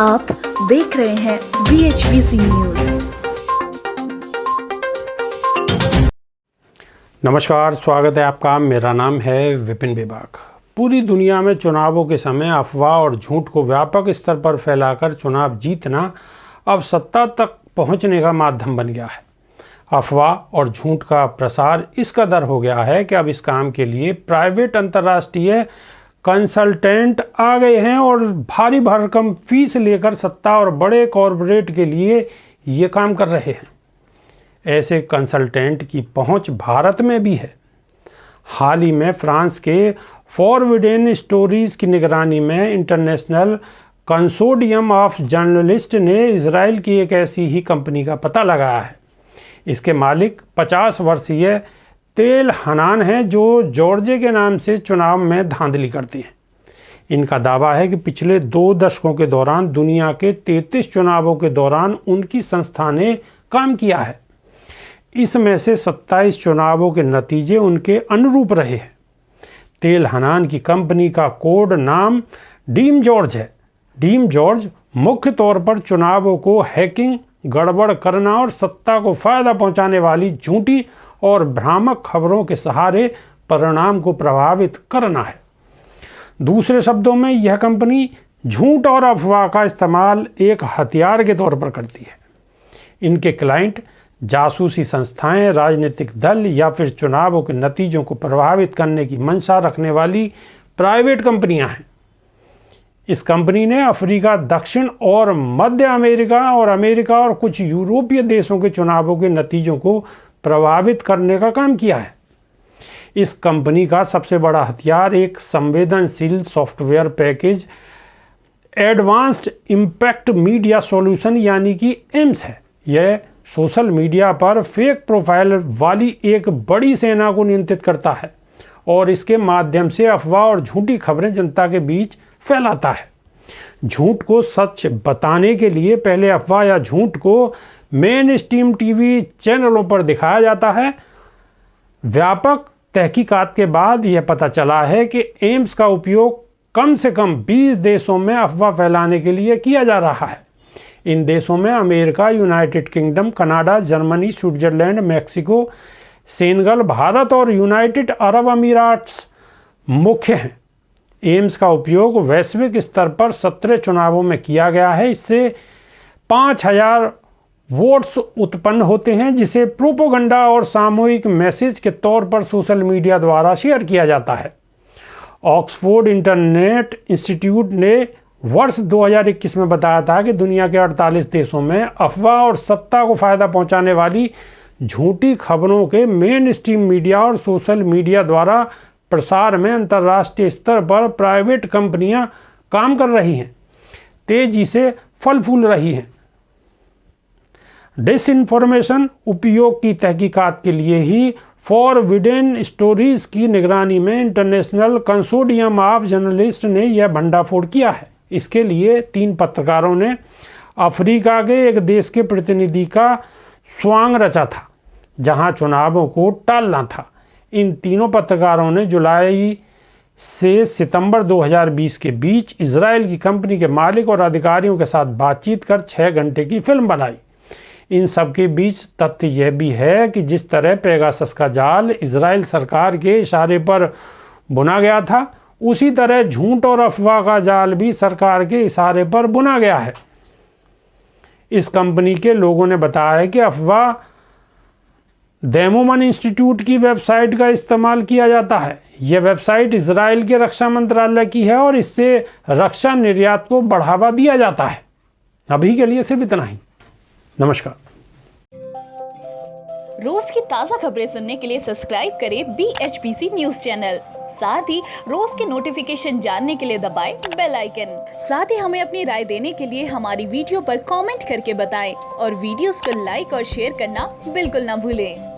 आप देख रहे हैं BHBC न्यूज। नमस्कार, स्वागत है आपका। मेरा नाम है विपिन बेबाक। पूरी दुनिया में चुनावों के समय अफवाह और झूठ को व्यापक स्तर पर फैलाकर चुनाव जीतना अब सत्ता तक पहुंचने का माध्यम बन गया है। अफवाह और झूठ का प्रसार इस कदर हो गया है कि अब इस काम के लिए प्राइवेट अंतर्राष्ट्रीय कंसल्टेंट आ गए हैं और भारी भरकम फीस लेकर सत्ता और बड़े कॉरपोरेट के लिए ये काम कर रहे हैं। ऐसे कंसल्टेंट की पहुंच भारत में भी है। हाल ही में फ्रांस के फॉरविडेन स्टोरीज की निगरानी में इंटरनेशनल कंसोर्टियम ऑफ जर्नलिस्ट ने इजराइल की एक ऐसी ही कंपनी का पता लगाया है। इसके मालिक 50 वर्षीय तेल हनान हैं, जो जॉर्जे के नाम से चुनाव में धांधली करती हैं। इनका दावा है कि पिछले 2 दशकों के दौरान दुनिया के 33 चुनावों के दौरान उनकी संस्था ने काम किया है। इसमें से 27 चुनावों के नतीजे उनके अनुरूप रहे हैं। तेल हनान की कंपनी का कोड नाम डीम जॉर्ज है। डीम जॉर्ज मुख्य तौर पर चुनावों को हैकिंग, गड़बड़ करना और सत्ता को फायदा पहुंचाने वाली झूठी और भ्रामक खबरों के सहारे परिणाम को प्रभावित करना है। दूसरे शब्दों में, यह कंपनी झूठ और अफवाह का इस्तेमाल एक हथियार के तौर पर करती है। इनके क्लाइंट जासूसी संस्थाएं, राजनीतिक दल या फिर चुनावों के नतीजों को प्रभावित करने की मंशा रखने वाली प्राइवेट कंपनियां हैं। इस कंपनी ने अफ्रीका, दक्षिण और मध्य अमेरिका और कुछ यूरोपीय देशों के चुनावों के नतीजों को प्रभावित करने का काम किया है। इस कंपनी का सबसे बड़ा हथियार एक संवेदनशील software package advanced impact media solution यानी कि एम्स है। यह सोशल मीडिया पर फेक प्रोफाइल वाली एक बड़ी सेना को नियंत्रित करता है और इसके माध्यम से अफवाह और झूठी खबरें जनता के बीच फैलाता है। झूठ को सच बताने के लिए पहले अफवाह या झूठ को मेन स्ट्रीम टीवी चैनलों पर दिखाया जाता है। व्यापक तहकीकात के बाद यह पता चला है कि एम्स का उपयोग कम से कम 20 देशों में अफवाह फैलाने के लिए किया जा रहा है। इन देशों में America, United kingdom, Canada, Germany, Switzerland, Mexico, Senegal, Bharat और यूनाइटेड अरब अमीरात्स मुख्य हैं। एम्स का उपयोग वैश्विक स्तर पर 17 चुनावों में किया गया है। इससे 5000 वोट्स उत्पन्न होते हैं, जिसे प्रोपोगंडा और सामूहिक मैसेज के तौर पर सोशल मीडिया द्वारा शेयर किया जाता है। ऑक्सफोर्ड इंटरनेट इंस्टीट्यूट ने वर्ष 2021 में बताया था कि दुनिया के 48 देशों में अफवाह और सत्ता को फायदा पहुंचाने वाली झूठी खबरों के मेन स्ट्रीम मीडिया और सोशल मीडिया द्वारा प्रसार में अंतर्राष्ट्रीय स्तर पर प्राइवेट कंपनियां काम कर रही हैं, तेजी से फल फूल रही हैं। डिसइंफॉर्मेशन उपयोग की तहकीकात के लिए ही फॉरविडेन स्टोरीज की निगरानी में इंटरनेशनल कंसोर्टियम ऑफ जर्नलिस्ट ने यह भंडाफोड़ किया है। इसके लिए 3 पत्रकारों ने अफ्रीका के एक देश के प्रतिनिधि का स्वांग रचा था, जहां चुनावों को टालना था। इन तीनों पत्रकारों ने जुलाई से सितंबर 2020 के बीच इजराइल की कंपनी के मालिक और अधिकारियों के साथ बातचीत कर 6 घंटे की फिल्म बनाई। इन सब के बीच तथ्य यह भी है कि जिस तरह पेगासस का जाल इजराइल सरकार के इशारे पर बुना गया था, उसी तरह झूठ और अफवाह का जाल भी सरकार के इशारे पर बुना गया है। इस कंपनी के लोगों ने बताया है कि अफवाह देमोमन इंस्टीट्यूट की वेबसाइट का इस्तेमाल किया जाता है। यह वेबसाइट इजराइल के रक्षा मंत्रालय की है और इससे रक्षा निर्यात को बढ़ावा दिया जाता है। अभी के लिए सिर्फ इतना ही। नमस्कार। रोज की ताजा खबरें सुनने के लिए सब्सक्राइब करें BHBC न्यूज चैनल। साथ ही रोज के नोटिफिकेशन जानने के लिए दबाएं बेल आइकन। साथ ही हमें अपनी राय देने के लिए हमारी वीडियो पर कमेंट करके बताएं और वीडियोस को लाइक और शेयर करना बिल्कुल ना भूलें।